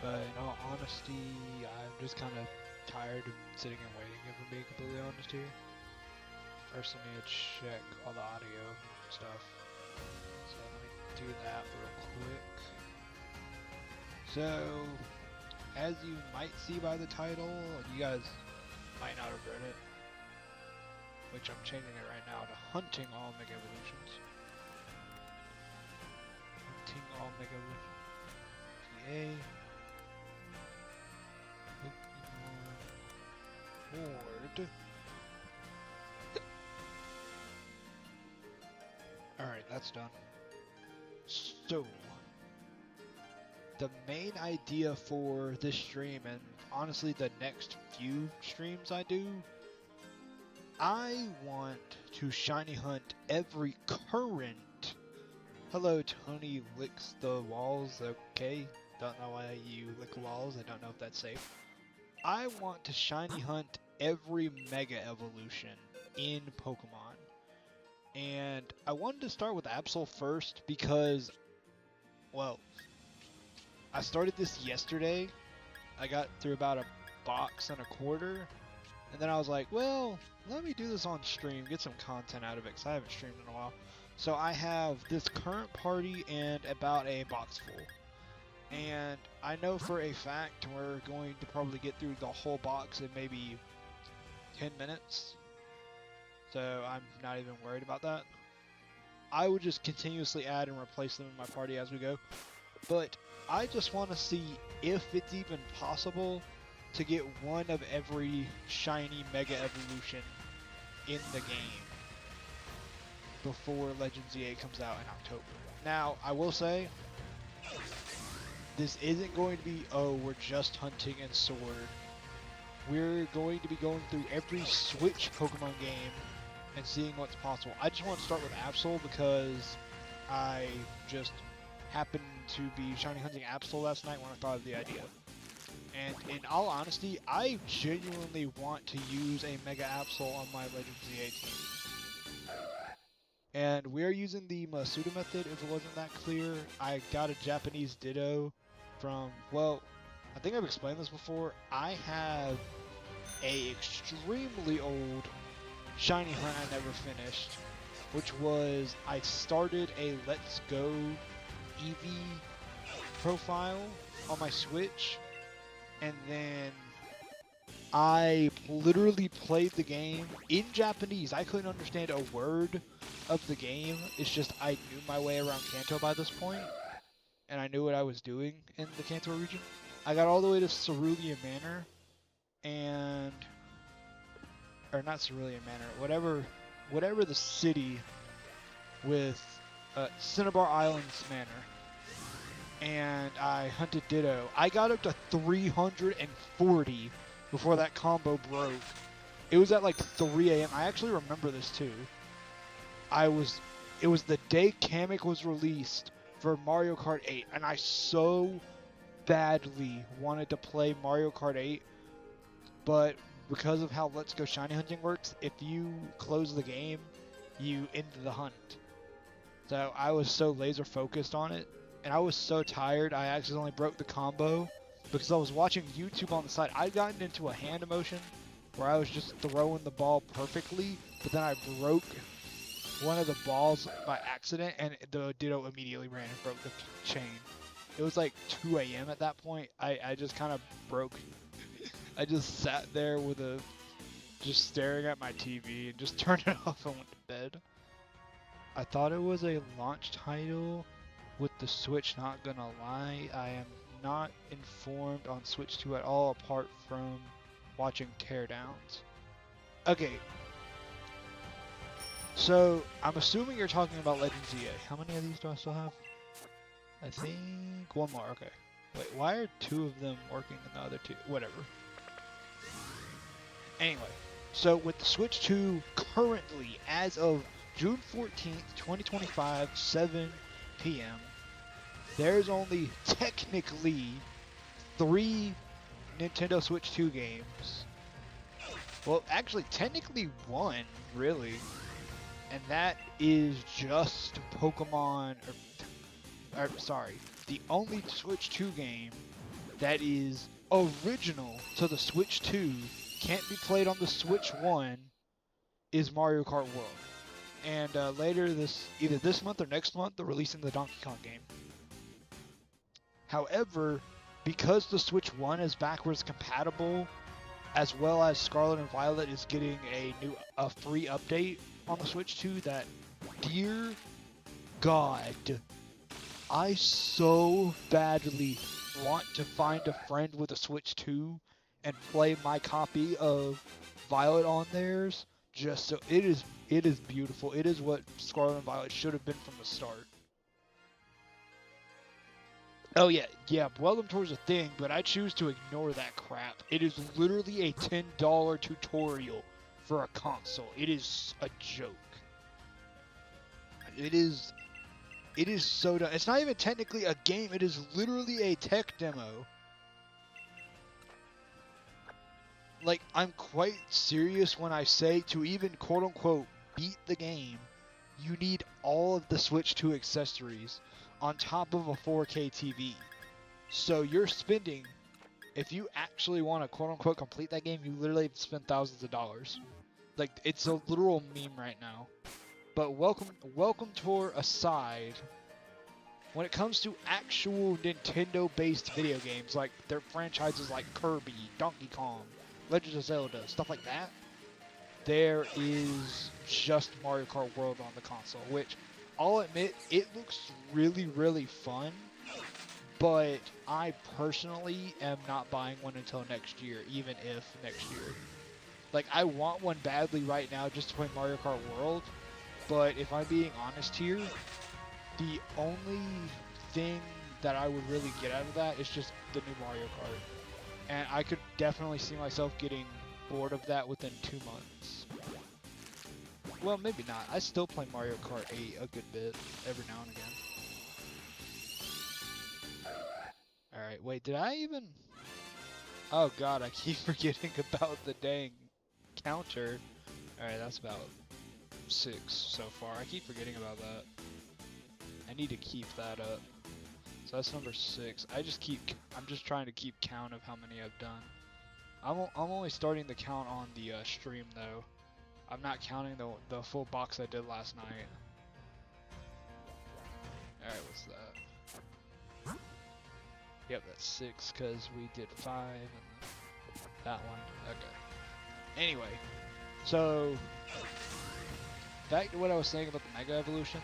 But in all honesty, I'm just kind of tired of sitting and waiting, if I'm being completely honest here. First, I need to check all the audio stuff. So let me do that real quick. So, as you might see by the title, you guys might not have read it, which I'm changing it right now to Hunting All Mega Evolutions. Hunting All Mega Evolutions. PA. Horde. Alright, that's done. So, the main idea for this stream, and honestly the next few streams I do, I want to shiny hunt every current. Hello, Tony licks the walls, okay. Don't know why you lick walls, I don't know if that's safe. I want to shiny hunt every Mega Evolution in Pokemon. And I wanted to start with Absol first because, well, I started this yesterday. I got through about a box and a quarter. And then I was like, well, let me do this on stream, get some content out of it, because I haven't streamed in a while. So I have this current party and about a box full. And I know for a fact we're going to probably get through the whole box in maybe 10 minutes. So I'm not even worried about that. I would just continuously add and replace them in my party as we go. But I just want to see if it's even possible to get one of every shiny Mega Evolution in the game before Legends EA comes out in October. Now, I will say, this isn't going to be, oh, we're just hunting and sword. We're going to be going through every Switch Pokemon game and seeing what's possible. I just want to start with Absol because I just happened to be shiny hunting Absol last night when I thought of the idea. And in all honesty, I genuinely want to use a Mega Absol on my Legends EA team. And we're using the Masuda method, if it wasn't that clear. I got a Japanese Ditto from, well, I think I've explained this before. I have a extremely old shiny hunt I never finished, which was I started a Let's Go Eevee profile on my Switch, and then I literally played the game in Japanese. I couldn't understand a word of the game. It's just I knew my way around Kanto by this point, and I knew what I was doing in the Kanto region. I got all the way to Cerulean Manor, and or not Cerulean Manor, whatever the city with Cinnabar Islands Manor, and I hunted Ditto. I got up to 340 before that combo broke. It was at like 3 a.m. I actually remember this too. It was the day Kamek was released for Mario Kart 8, and I so badly wanted to play Mario Kart 8, but because of how Let's Go Shiny Hunting works, if you close the game, you end the hunt. So I was so laser focused on it, and I was so tired I accidentally broke the combo because I was watching YouTube on the side. I'd gotten into a hand motion where I was just throwing the ball perfectly, but then I broke one of the balls by accident, and the Ditto immediately ran and broke the chain. It was like 2 a.m. at that point. I just kind of broke. I just sat there with just staring at my TV and just turned it off and went to bed. I thought it was a launch title with the Switch, not gonna lie. I am not informed on Switch 2 at all apart from watching teardowns. Okay. So, I'm assuming you're talking about Legends EA. How many of these do I still have? I think one more, okay. Wait, why are two of them working and the other two? Whatever. Anyway, so with the Switch 2 currently, as of June 14th, 2025, 7 p.m., there's only technically 3 Nintendo Switch 2 games. Well, actually, technically 1, really. And that is just Pokemon, sorry, the only Switch 2 game that is original to the Switch 2, can't be played on the Switch 1, is Mario Kart World. And later either this month or next month, they're releasing the Donkey Kong game. However, because the Switch 1 is backwards compatible, as well as Scarlet and Violet is getting a free update on the Switch 2, that, dear God, I so badly want to find a friend with a Switch 2 and play my copy of Violet on theirs. Just so it is beautiful. It is what Scarlet and Violet should have been from the start. Oh yeah, Welcome Tour's a thing, but I choose to ignore that crap. It is literally a $10 tutorial for a console. It is a joke. It is so dumb. It's not even technically a game. It is literally a tech demo. Like, I'm quite serious when I say to even quote-unquote beat the game, you need all of the Switch 2 accessories on top of a 4K TV. So you're spending, if you actually want to quote-unquote complete that game, you literally have to spend thousands of dollars. Like, it's a literal meme right now. But Welcome Tour aside, when it comes to actual Nintendo-based video games, like their franchises like Kirby, Donkey Kong, Legend of Zelda, stuff like that, there is just Mario Kart World on the console, which I'll admit, it looks really, really fun, but I personally am not buying one until next year, even if next year. Like, I want one badly right now just to play Mario Kart World, but if I'm being honest here, the only thing that I would really get out of that is just the new Mario Kart. And I could definitely see myself getting bored of that within 2 months. Well, maybe not. I still play Mario Kart 8 a good bit, every now and again. Alright, wait, did I even... Oh god, I keep forgetting about the dang counter. Alright, that's about 6 so far. I keep forgetting about that. I need to keep that up. So that's number 6. I'm just trying to keep count of how many I've done. I'm only starting the count on the stream though. I'm not counting the full box I did last night. Alright, what's that? Yep, that's 6 because we did 5 and that one. Okay. Anyway, so back to what I was saying about the Mega Evolutions.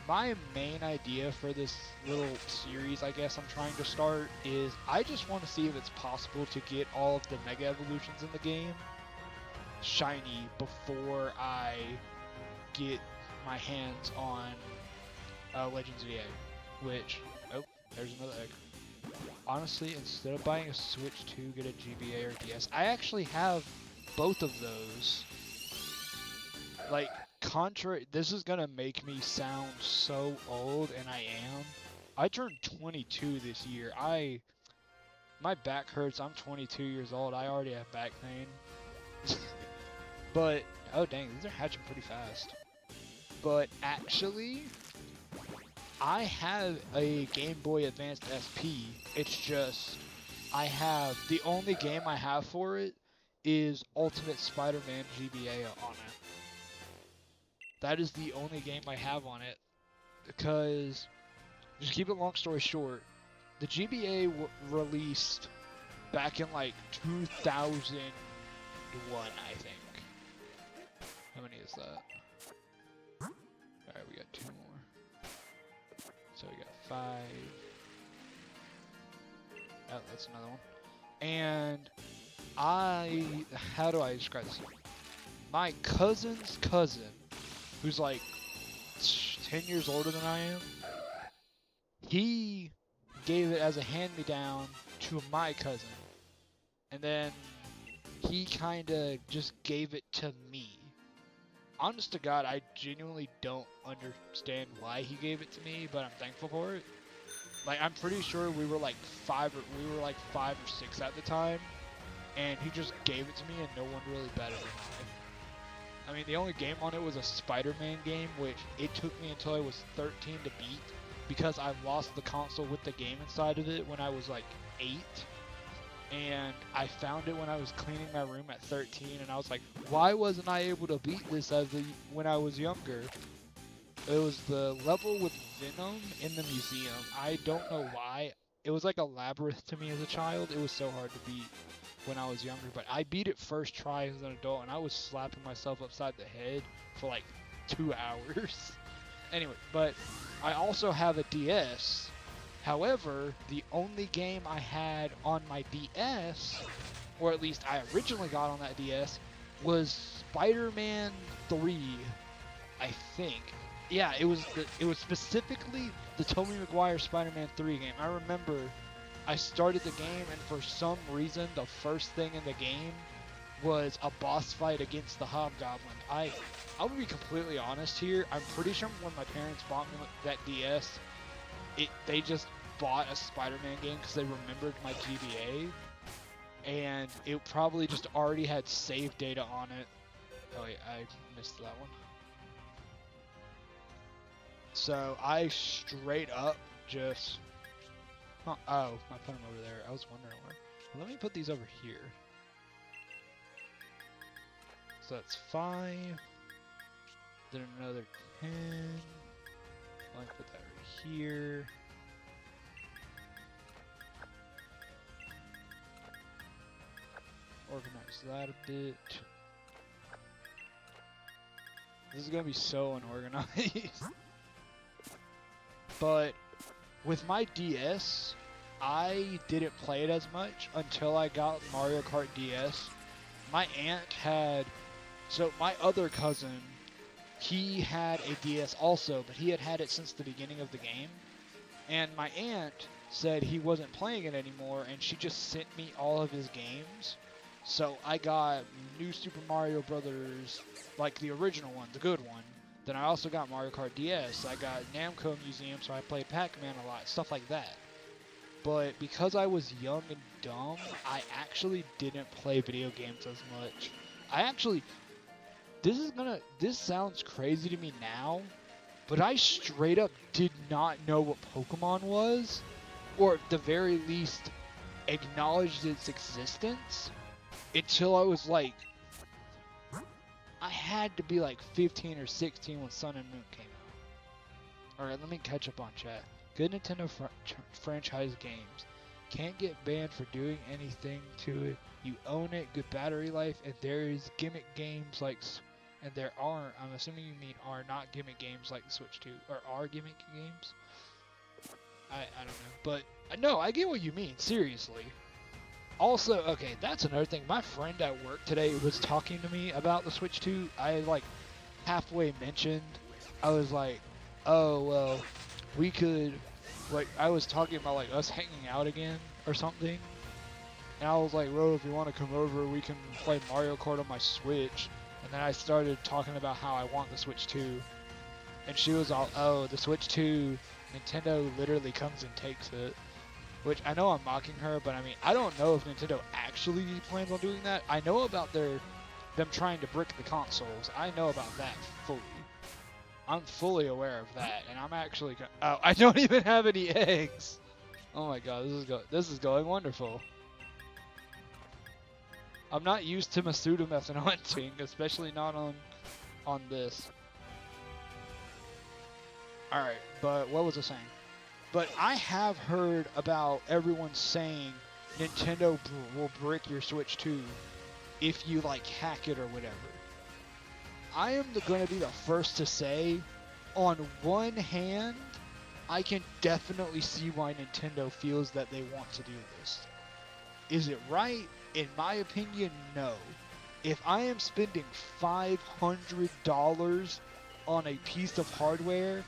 My main idea for this little series, I guess I'm trying to start, is I just want to see if it's possible to get all of the Mega Evolutions in the game shiny before I get my hands on Legends of EA, which, oh, there's another egg. Honestly, instead of buying a Switch 2, get a GBA or DS. I actually have both of those. Like, this is gonna make me sound so old, and I am. I turned 22 this year. My back hurts. I'm 22 years old. I already have back pain. But, oh dang, these are hatching pretty fast. But actually, I have a Game Boy Advance SP. It's just, the only game I have for it is Ultimate Spider-Man GBA on it. That is the only game I have on it, because, just keep it long story short, the GBA released back in like 2001, I think. How many is that? Alright, we got 2 more. So we got 5. Oh, that's another one. And how do I describe this? My cousin's cousin, who's like 10 years older than I am, he gave it as a hand-me-down to my cousin. And then he kinda just gave it to me. Honest to God, I genuinely don't understand why he gave it to me, but I'm thankful for it. Like, I'm pretty sure we were like 5 or 6 at the time, and he just gave it to me and no one really batted an eye. I mean, the only game on it was a Spider-Man game, which it took me until I was 13 to beat, because I lost the console with the game inside of it when I was like 8. And I found it when I was cleaning my room at 13, and I was like, why wasn't I able to beat this when I was younger? It was the level with Venom in the museum. I don't know why. It was like a labyrinth to me as a child. It was so hard to beat when I was younger, but I beat it first try as an adult, and I was slapping myself upside the head for like 2 hours. Anyway, but I also have a DS. However, the only game I had on my DS, or at least I originally got on that DS, was Spider-Man 3, I think. Yeah, it was specifically the Tobey Maguire Spider-Man 3 game. I remember I started the game, and for some reason, the first thing in the game was a boss fight against the Hobgoblin. I'll be completely honest here. I'm pretty sure when my parents bought me that DS, they just bought a Spider-Man game because they remembered my GBA, and it probably just already had save data on it. Oh wait, I missed that one. So I straight up just... Oh, I put them over there. I was wondering where. Well, let me put these over here. So that's 5. Then another 10. Let me put that right here. Organize that a bit. This is gonna be so unorganized. But with my DS, I didn't play it as much until I got Mario Kart DS. My aunt had... So my other cousin, he had a DS also, but he had had it since the beginning of the game. And my aunt said he wasn't playing it anymore, and she just sent me all of his games. So I got New Super Mario Brothers, like the original one, the good one. Then I also got Mario Kart DS. I got Namco Museum, so I played Pac-Man a lot, stuff like that. But because I was young and dumb, I actually didn't play video games as much. This sounds crazy to me now, but I straight up did not know what Pokemon was, or at the very least, acknowledged its existence until I was like, I had to be like 15 or 16 when Sun and Moon came out. Alright, let me catch up on chat. Good Nintendo franchise games. Can't get banned for doing anything to it. You own it, good battery life, and there is gimmick games like... And there are, I'm assuming you mean are not gimmick games like the Switch 2, or are gimmick games? I don't know, but no, I get what you mean, seriously. Also, okay, that's another thing. My friend at work today was talking to me about the Switch 2. I, like, halfway mentioned, I was like, oh, well, we could, like, I was talking about, like, us hanging out again or something. And I was like, well, if you want to come over, we can play Mario Kart on my Switch. And then I started talking about how I want the Switch 2. And she was all, oh, the Switch 2, Nintendo literally comes and takes it. Which, I know I'm mocking her, but I mean, I don't know if Nintendo actually plans on doing that. I know about them trying to brick the consoles. I know about that fully. I'm fully aware of that, and I'm actually... Oh, I don't even have any eggs! Oh my god, this is going wonderful. I'm not used to Masuda method hunting, especially not on this. Alright, but what was I saying? But I have heard about everyone saying Nintendo will brick your Switch 2 if you like hack it or whatever. I am going to be the first to say, on one hand, I can definitely see why Nintendo feels that they want to do this. Is it right? In my opinion, no. If I am spending $500 on a piece of hardware,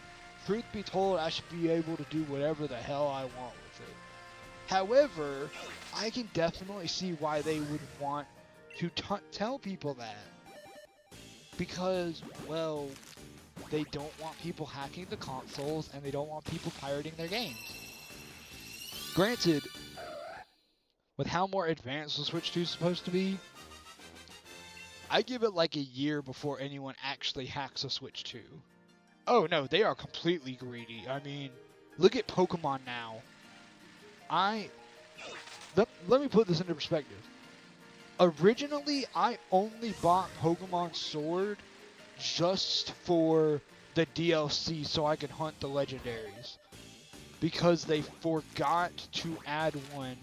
truth be told, I should be able to do whatever the hell I want with it. However, I can definitely see why they would want to tell people that. Because, well, they don't want people hacking the consoles, and they don't want people pirating their games. Granted, with how more advanced the Switch 2 is supposed to be, I give it like a year before anyone actually hacks a Switch 2. Oh no, they are completely greedy. I mean, Look at Pokemon now. Let me put this into perspective. Originally, I only bought Pokemon Sword just for the DLC so I could hunt the legendaries. Because they forgot to add one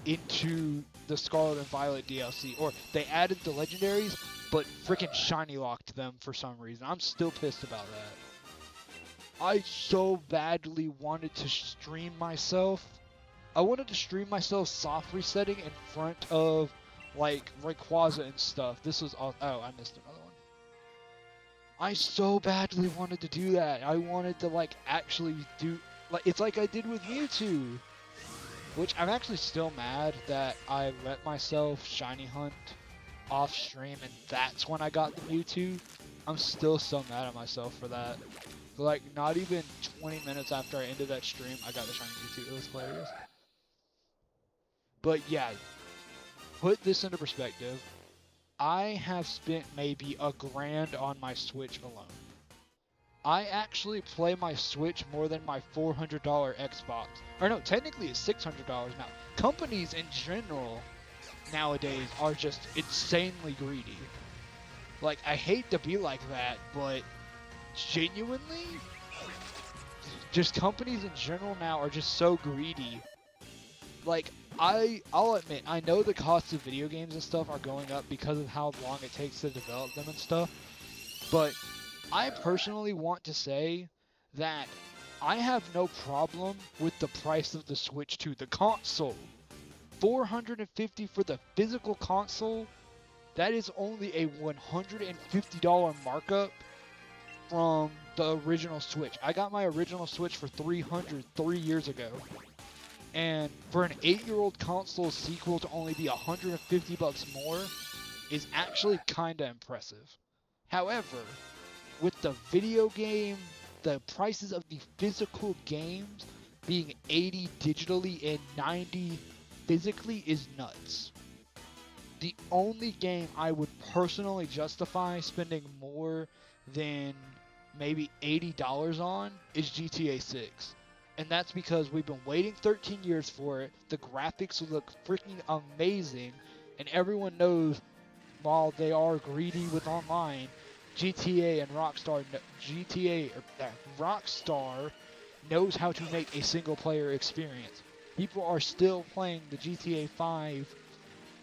into the Scarlet and Violet DLC. Or they added the legendaries, but freaking shiny locked them for some reason. I'm still pissed about that. I so badly wanted to stream myself. I wanted to stream myself soft resetting in front of like Rayquaza and stuff. This was all. Oh, I missed another one. I so badly wanted to do that. I wanted to like actually do like it's like I did with Mewtwo, which I'm actually still mad that I let myself shiny hunt off stream and that's when I got the Mewtwo. I'm still so mad at myself for that. Like not even 20 minutes after I ended that stream, I got the shiny Mewtwo. It was hilarious. But yeah, put this into perspective. I have spent maybe $1,000 on my Switch alone. I actually play my Switch more than my $400 Xbox. Or no, technically it's $600 now. Companies in general nowadays are just insanely greedy. Like, I hate to be like that, but genuinely, just companies in general now are just so greedy. Like, I'll admit, I know the costs of video games and stuff are going up because of how long it takes to develop them and stuff, but I personally want to say that I have no problem with the price of the Switch 2, the console. $450 for the physical console, that is only a $150 markup from the original Switch. I got my original Switch for $300 3 years ago. And for an 8-year-old console sequel to only be $150 more is actually kinda impressive. However, with the video game, the prices of the physical games being $80 digitally and $90 physically is nuts. The only game I would personally justify spending more than maybe $80 on is GTA 6. And that's because we've been waiting 13 years for it, the graphics look freaking amazing, and everyone knows while they are greedy with online, Rockstar knows how to make a single player experience. People are still playing the GTA 5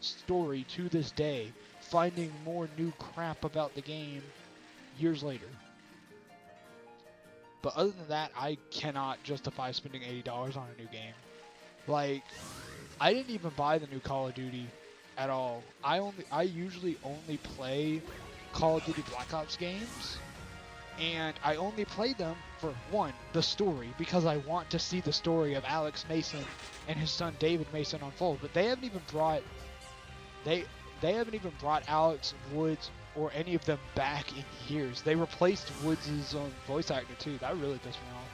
story to this day, finding more new crap about the game years later. But other than that, I cannot justify spending $80 on a new game. Like, I didn't even buy the new Call of Duty at all. I usually only play Call of Duty Black Ops games, and I only play them for one, the story, because I want to see the story of Alex Mason and his son David Mason unfold. But they haven't even brought Alex Woods or any of them back in years. They replaced Woods' voice actor too. That really pissed me off.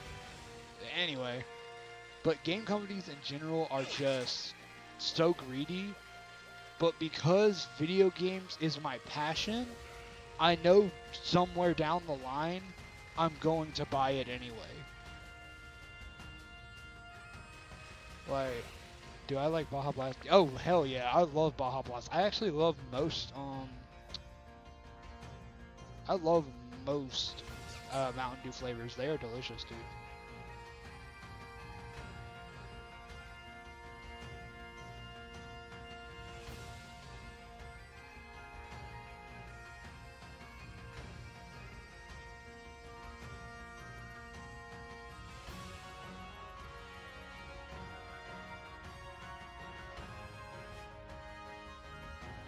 Anyway, but game companies in general are just so greedy. But because video games is my passion, I know somewhere down the line, I'm going to buy it anyway. Like, do I like Baja Blast? Oh, hell yeah, I love Baja Blast. I actually love most, Mountain Dew flavors. They are delicious, dude.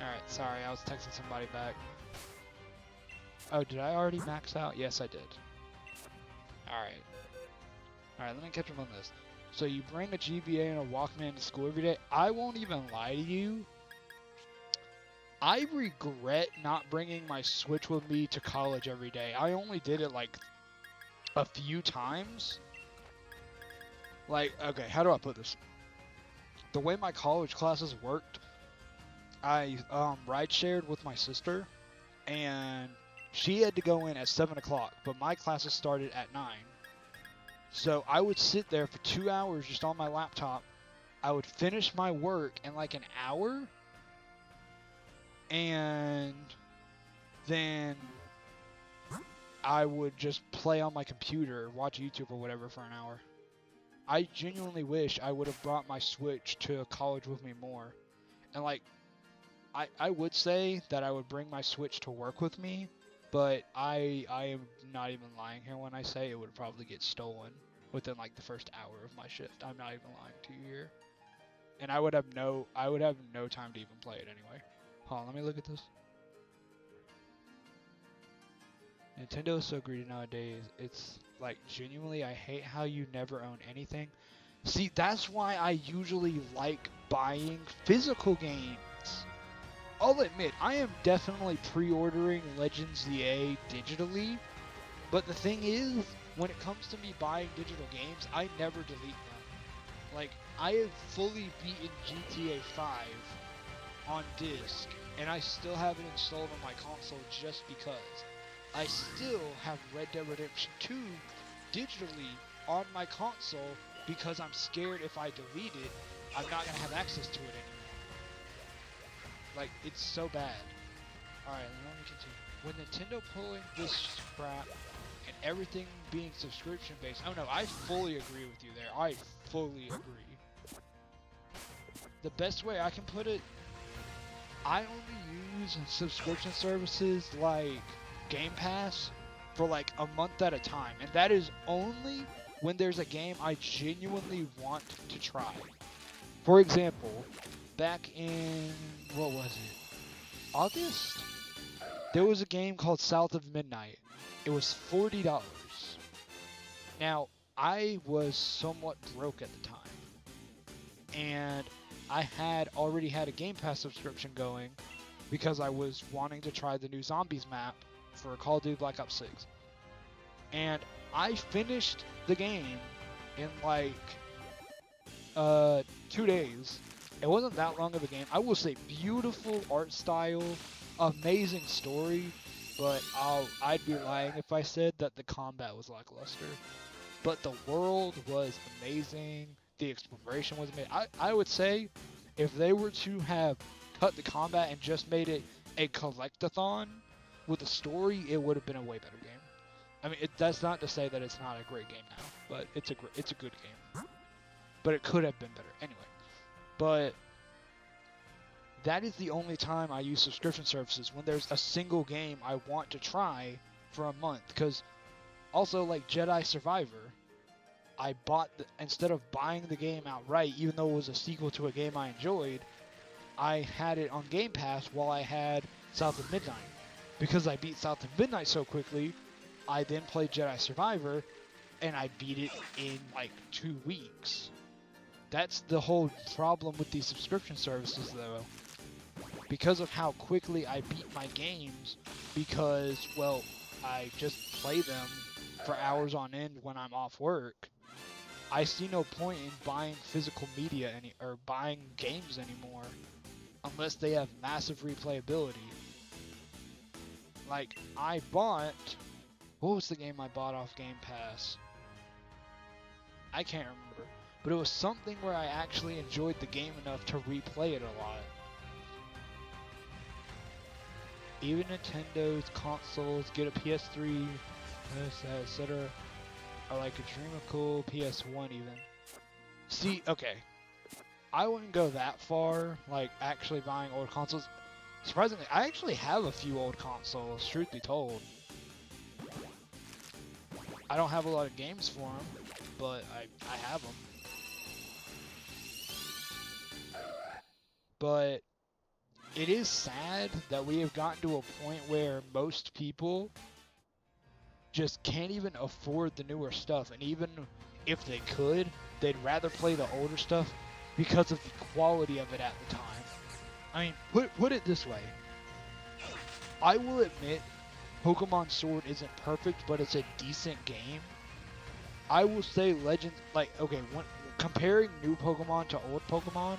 Alright, sorry, I was texting somebody back. Oh, did I already max out? Yes, I did. Alright. Alright, let me catch up on this. So you bring a GBA and a Walkman to school every day. I won't even lie to you. I regret not bringing my Switch with me to college every day. I only did it like a few times. Like, okay, how do I put this? The way my college classes worked, I ride shared with my sister, and she had to go in at 7 o'clock, but my classes started at 9. So I would sit there for 2 hours just on my laptop. I would finish my work in like an hour, and then I would just play on my computer, watch YouTube or whatever for an hour. I genuinely wish I would have brought my Switch to college with me more. And like, I would say that I would bring my Switch to work with me, but I am not even lying here when I say it would probably get stolen within like the first hour of my shift. I'm not even lying to you here. And I would have no time to even play it anyway. Hold on, let me look at this. Nintendo is so greedy nowadays. It's like, genuinely, I hate how you never own anything. See, that's why I usually like buying physical games. I'll admit, I am definitely pre-ordering Legends ZA digitally, but the thing is, when it comes to me buying digital games, I never delete them. Like, I have fully beaten GTA 5 on disc, and I still have it installed on my console just because. I still have Red Dead Redemption 2 digitally on my console because I'm scared if I delete it, I'm not going to have access to it anymore. Like, it's so bad. Alright, let me continue. When Nintendo pulling this crap and everything being subscription based, oh no, I fully agree with you there. I fully agree. The best way I can put it, I only use subscription services like Game Pass for like a month at a time, and that is only when there's a game I genuinely want to try. For example, back in, what was it, August? There was a game called South of Midnight. It was $40. Now, I was somewhat broke at the time, and I had already had a Game Pass subscription going because I was wanting to try the new Zombies map for Call of Duty Black Ops 6. And I finished the game in like 2 days. It wasn't that long of a game. I will say beautiful art style, amazing story, but I'd be lying if I said that the combat was lackluster. But the world was amazing. The exploration was amazing. I would say if they were to have cut the combat and just made it a collectathon with a story, it would have been a way better game. I mean, that's not to say that it's not a great game now, but it's a good game. But it could have been better anyway. But that is the only time I use subscription services, when there's a single game I want to try for a month. Because also, like Jedi Survivor, I bought instead of buying the game outright, even though it was a sequel to a game I enjoyed, I had it on Game Pass while I had South of Midnight. Because I beat South of Midnight so quickly, I then played Jedi Survivor, and I beat it in like 2 weeks. That's the whole problem with these subscription services, though. Because of how quickly I beat my games, because, well, I just play them for hours on end when I'm off work, I see no point in buying physical media or buying games anymore unless they have massive replayability. Like, I bought... What was the game I bought off Game Pass? I can't remember. But it was something where I actually enjoyed the game enough to replay it a lot. Even Nintendo's consoles get a PS3, etc. Or like a Dream of Cool PS1 even. See, okay. I wouldn't go that far, like actually buying old consoles. Surprisingly, I actually have a few old consoles, truth be told. I don't have a lot of games for them, but I have them. But it is sad that we have gotten to a point where most people just can't even afford the newer stuff. And even if they could, they'd rather play the older stuff because of the quality of it at the time. I mean, put it this way. I will admit Pokemon Sword isn't perfect, but it's a decent game. I will say Legends, like, okay, when comparing new Pokemon to old Pokemon,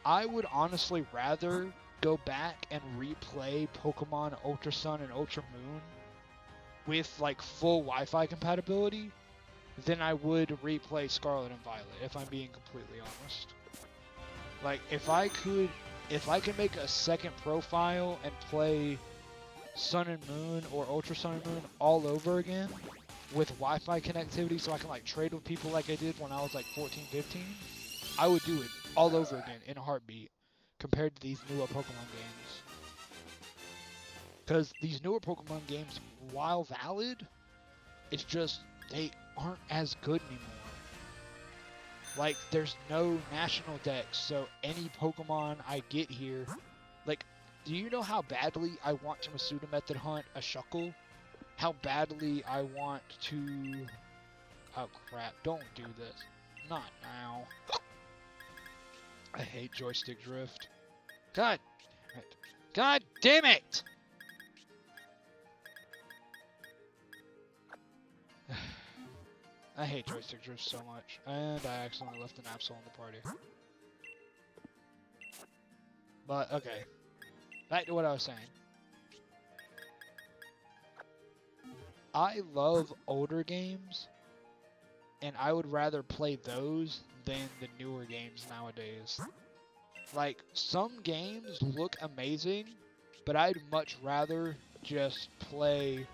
I would honestly rather go back and replay Pokemon Ultra Sun and Ultra Moon with like full Wi-Fi compatibility than I would replay Scarlet and Violet, if I'm being completely honest. Like, if I could make a second profile and play Sun and Moon or Ultra Sun and Moon all over again with Wi-Fi connectivity so I can like trade with people like I did when I was like 14, 15, I would do it all over again in a heartbeat compared to these newer Pokemon games. Because these newer Pokemon games, while valid, it's just they aren't as good anymore. Like, there's no national dex, so any Pokemon I get here, like, do you know how badly I want to Masuda Method Hunt a Shuckle? How badly I want to... Oh crap, don't do this. Not now. I hate joystick drift. God damn it. God damn it! I hate joystick drift so much. And I accidentally left an Absol in the party. But, okay. Back to what I was saying. I love older games, and I would rather play those than the newer games nowadays. Like, some games look amazing, but I'd much rather just play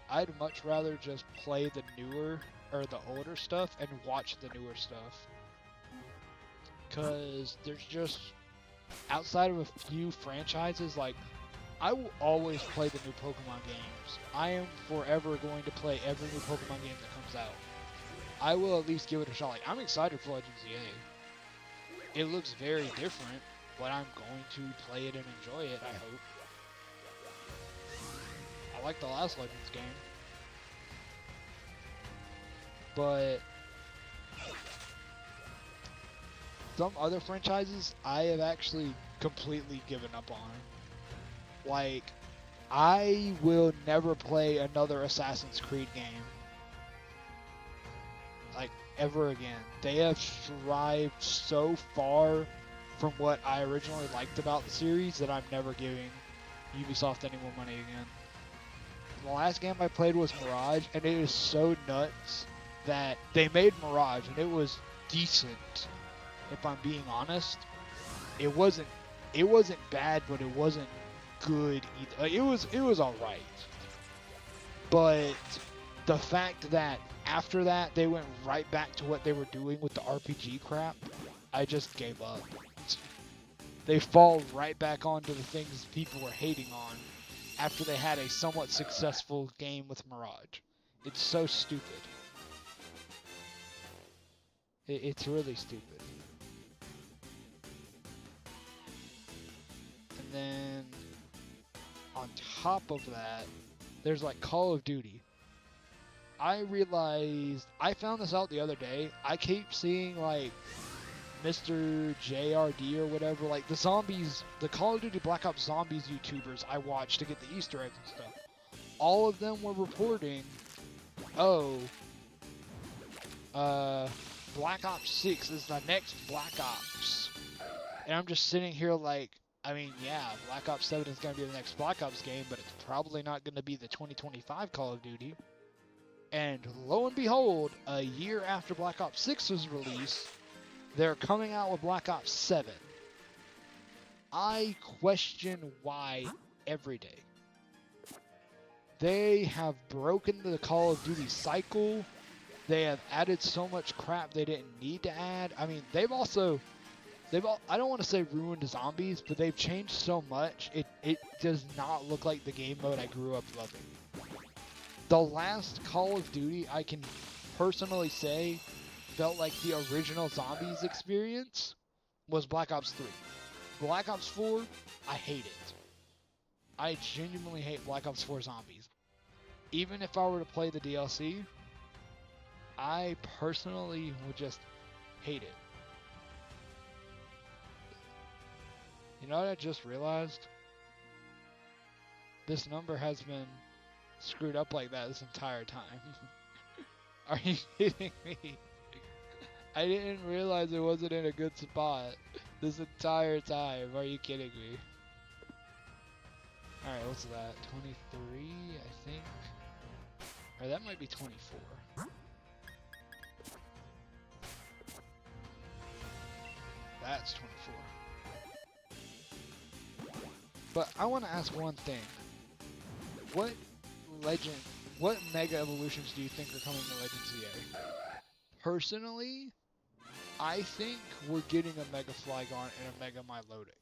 the newer, or the older stuff and watch the newer stuff. Because there's just, outside of a few franchises, like, I will always play the new Pokemon games. I am forever going to play every new Pokemon game that comes out. I will at least give it a shot. Like, I'm excited for Legends EA. It looks very different, but I'm going to play it and enjoy it, I hope. I like the last Legends game. But some other franchises I have actually completely given up on. Like, I will never play another Assassin's Creed game. Like, ever again. They have strived so far from what I originally liked about the series that I'm never giving Ubisoft any more money again. The last game I played was Mirage, and it is so nuts that they made Mirage, and it was decent, if I'm being honest. It wasn't bad, but it wasn't good either. It was alright. But the fact that after that they went right back to what they were doing with the RPG crap, I just gave up. They fall right back onto the things people were hating on after they had a somewhat successful game with Mirage. It's so stupid. It's really stupid. And then on top of that, there's like Call of Duty. I found this out the other day. I keep seeing like Mr. JRD or whatever, like the zombies, the Call of Duty Black Ops Zombies YouTubers I watch to get the Easter eggs and stuff. All of them were reporting, Black Ops 6 is the next Black Ops. And I'm just sitting here like, I mean, yeah, Black Ops 7 is going to be the next Black Ops game, but it's probably not going to be the 2025 Call of Duty. And lo and behold, a year after Black Ops 6 was released, they're coming out with Black Ops 7. I question why every day. They have broken the Call of Duty cycle. They have added so much crap they didn't need to add. I mean, I don't want to say ruined zombies, but they've changed so much. It does not look like the game mode I grew up loving. The last Call of Duty I can personally say felt like the original zombies experience was Black Ops 3. Black Ops 4, I hate it. I genuinely hate Black Ops 4 zombies. Even if I were to play the DLC, I personally would just hate it. You know what I just realized? This number has been screwed up like that this entire time. Are you kidding me? I didn't realize it wasn't in a good spot this entire time. Are you kidding me? Alright, what's that? 23, I think? Or that might be 24. that's 24. But I want to ask one thing. What Mega Evolutions do you think are coming to Legends EA? Personally, I think we're getting a Mega Flygon and a Mega Milotic.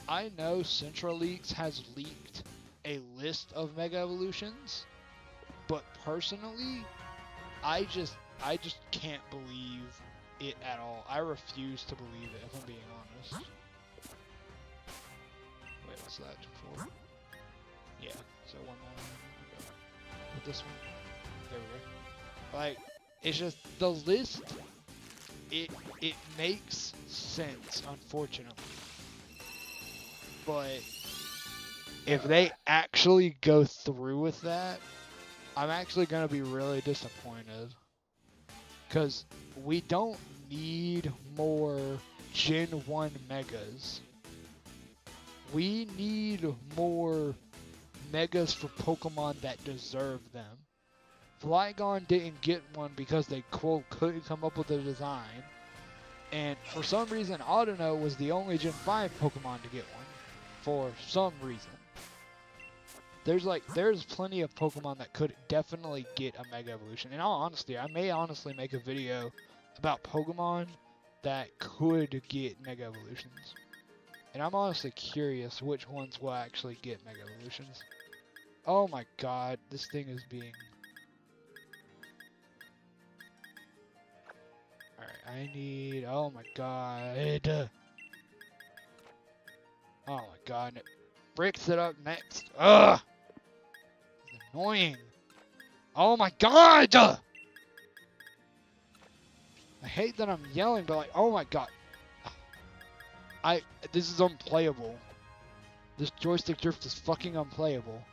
I know Central Leaks has leaked a list of Mega Evolutions, but personally, I just can't believe it at all. I refuse to believe it, if I'm being honest. Wait, what's that for? Yeah, so one more. With this one. There we go. Like, it's just the list. It makes sense, unfortunately. But if they actually go through with that, I'm actually gonna be really disappointed. Because we don't need more Gen 1 Megas. We need more Megas for Pokemon that deserve them. Flygon didn't get one because they, quote, couldn't come up with a design. And for some reason, Audino was the only Gen 5 Pokemon to get one. For some reason. There's plenty of Pokemon that could definitely get a Mega Evolution. In all honesty, I may honestly make a video about Pokemon that could get Mega Evolutions. And I'm honestly curious which ones will actually get Mega Evolutions. Oh my god, this thing is being... Alright, I need... Oh my god. Oh my god, and it breaks it up next. Ugh! It's annoying. Oh my god! I hate that I'm yelling, but like, oh my god. This is unplayable. This joystick drift is fucking unplayable.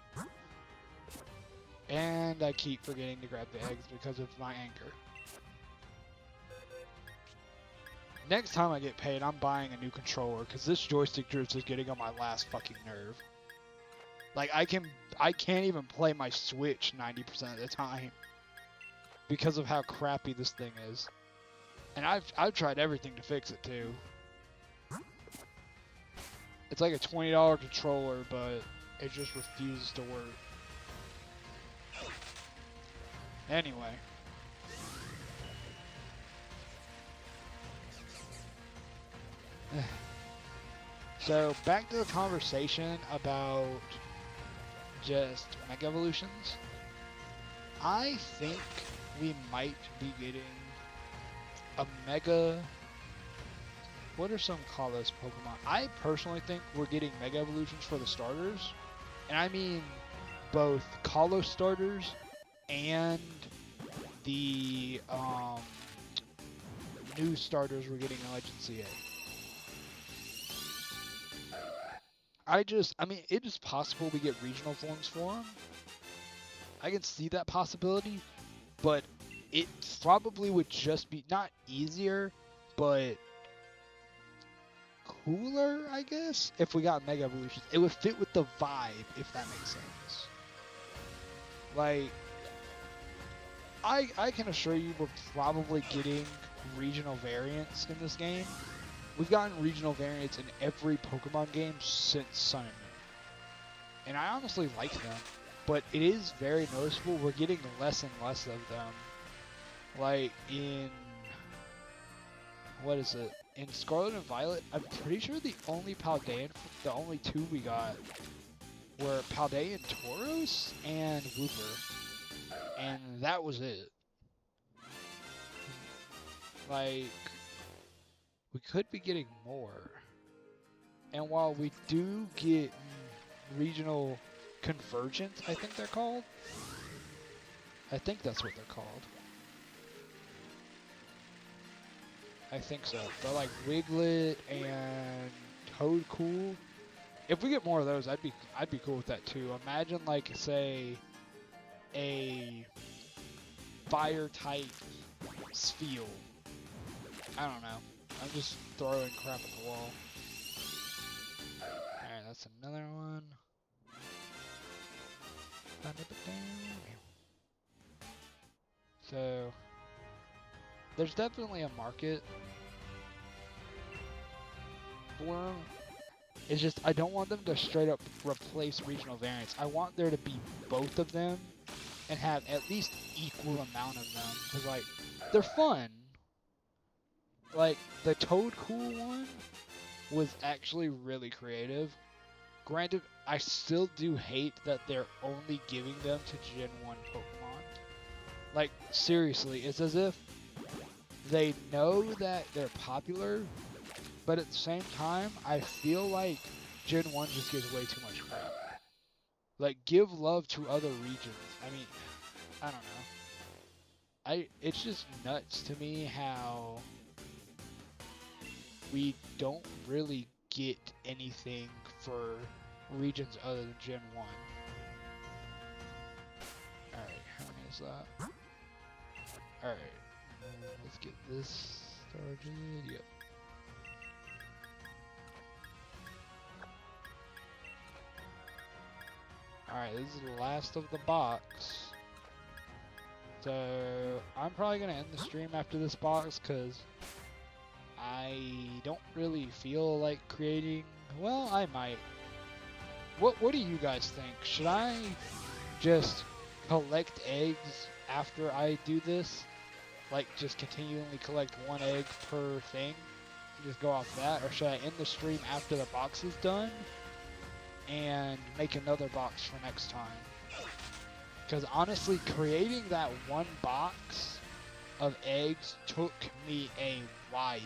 And I keep forgetting to grab the eggs because of my anger. Next time I get paid, I'm buying a new controller because this joystick drift is getting on my last fucking nerve. Like I can't even play my Switch 90% of the time because of how crappy this thing is. And I've tried everything to fix it too. It's like a $20 controller, but it just refuses to work. Anyway. So, back to the conversation about just Mega Evolutions. I think we might be getting a Mega... What are some Kalos Pokemon? I personally think we're getting Mega Evolutions for the starters. And I mean both Kalos starters and the new starters we're getting in Legends CA. I mean, it is possible we get regional forms for them. I can see that possibility, but it probably would just be not easier, but cooler, I guess, if we got Mega Evolutions. It would fit with the vibe, if that makes sense. Like, I can assure you we're probably getting regional variants in this game. We've gotten regional variants in every Pokemon game since Sun and Moon. And I honestly like them, but it is very noticeable we're getting less and less of them. Like in... What is it? In Scarlet and Violet, I'm pretty sure the only Paldean, the only two we got were Paldean Tauros and Wooper. And that was it. Like, we could be getting more. And while we do get regional convergence, I think they're called. I think that's what they're called. I think so. But like Wiglet and Toadcool. If we get more of those, I'd be cool with that too. Imagine like say a fire type Spheal. I don't know. I'm just throwing crap at the wall. Alright, that's another one. So there's definitely a market. for them. It's just I don't want them to straight up replace regional variants. I want there to be both of them and have at least equal amount of them. Because, like, they're fun. Like, the Toad Cool one was actually really creative. Granted, I still do hate that they're only giving them to Gen 1 Pokemon. Like, seriously, it's as if they know that they're popular, but at the same time, I feel like Gen 1 just gives way too much crap. Like, give love to other regions. I mean, I don't know. It's just nuts to me how we don't really get anything for regions other than Gen 1. Alright, how many is that? Alright, let's get this started. Yep. Alright, this is the last of the box. So, I'm probably going to end the stream after this box because I don't really feel like creating... Well, I might. What do you guys think? Should I just collect eggs after I do this? Like, just continually collect one egg per thing? Just go off that? Or should I end the stream after the box is done and make another box for next time? Because honestly, creating that one box of eggs took me a while.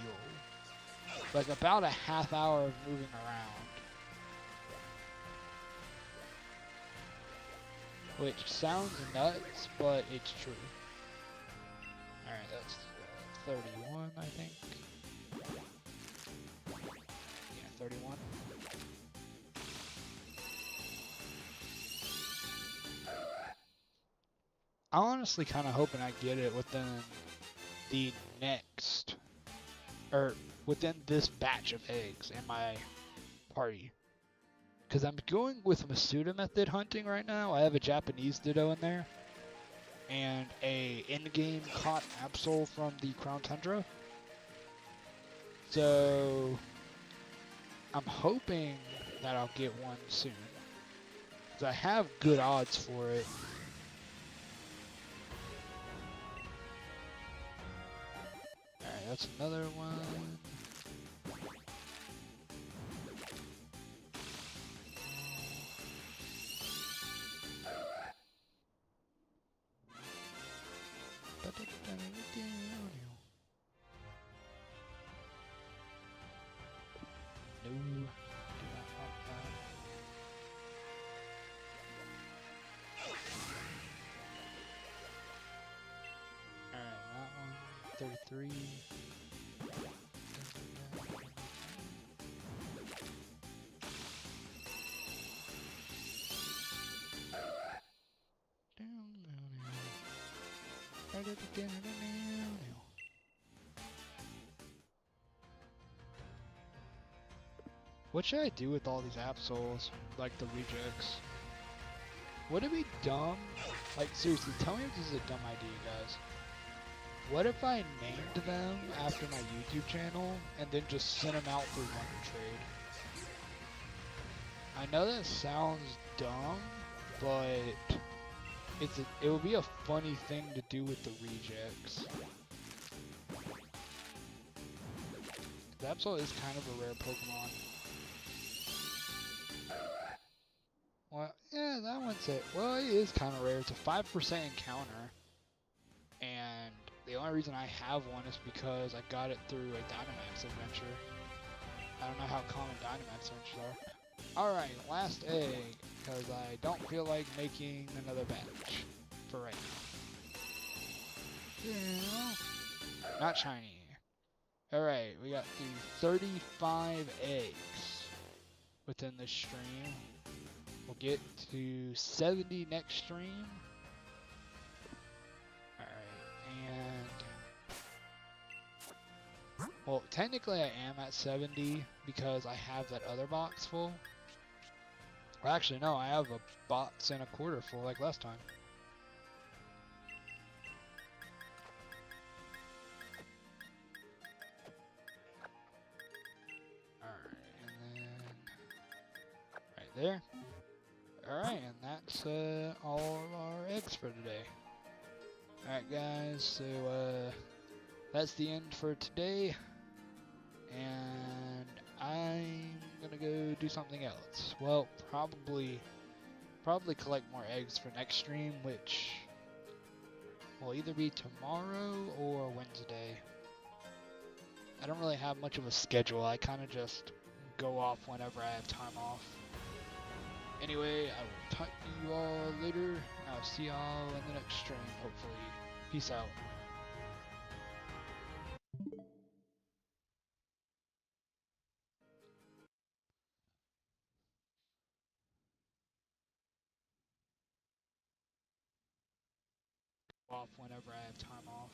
Like about a half hour of moving around. Which sounds nuts, but it's true. Alright, that's 31, I think. Yeah, 31. I'm honestly kind of hoping I get it within the next, or within this batch of eggs in my party. Because I'm going with Masuda method hunting right now. I have a Japanese Ditto in there. And a in-game caught Absol from the Crown Tundra. So I'm hoping that I'll get one soon. Because I have good odds for it. Alright, that's another one. No, do not want that. Alright, that one, 33. What should I do with all these Absols, like the rejects? Would it be dumb? Like, seriously, tell me if this is a dumb idea, guys. What if I named them after my YouTube channel and then just sent them out through Wonder Trade? I know that sounds dumb, but it would be a funny thing to do with the rejects. Absol is kind of a rare Pokemon. Well, yeah, that one's it. Well, it is kind of rare. It's a 5% encounter. And the only reason I have one is because I got it through a Dynamax adventure. I don't know how common Dynamax adventures are. Alright, last egg. Because I don't feel like making another batch for right now. Yeah. Not shiny. Alright, we got through 35 eggs within this stream. We'll get to 70 next stream. Alright, and... well, technically I am at 70 because I have that other box full. Well, actually, no, I have a box and a quarter full like last time. Alright. there. Alright, and that's all of our eggs for today. Alright guys, so that's the end for today. And I'm gonna go do something else. Well, probably collect more eggs for next stream, which will either be tomorrow or Wednesday. I don't really have much of a schedule. I kind of just go off whenever I have time off. Anyway, I will talk to you all later. I'll see y'all in the next stream, hopefully. Peace out. Off whenever I have time off.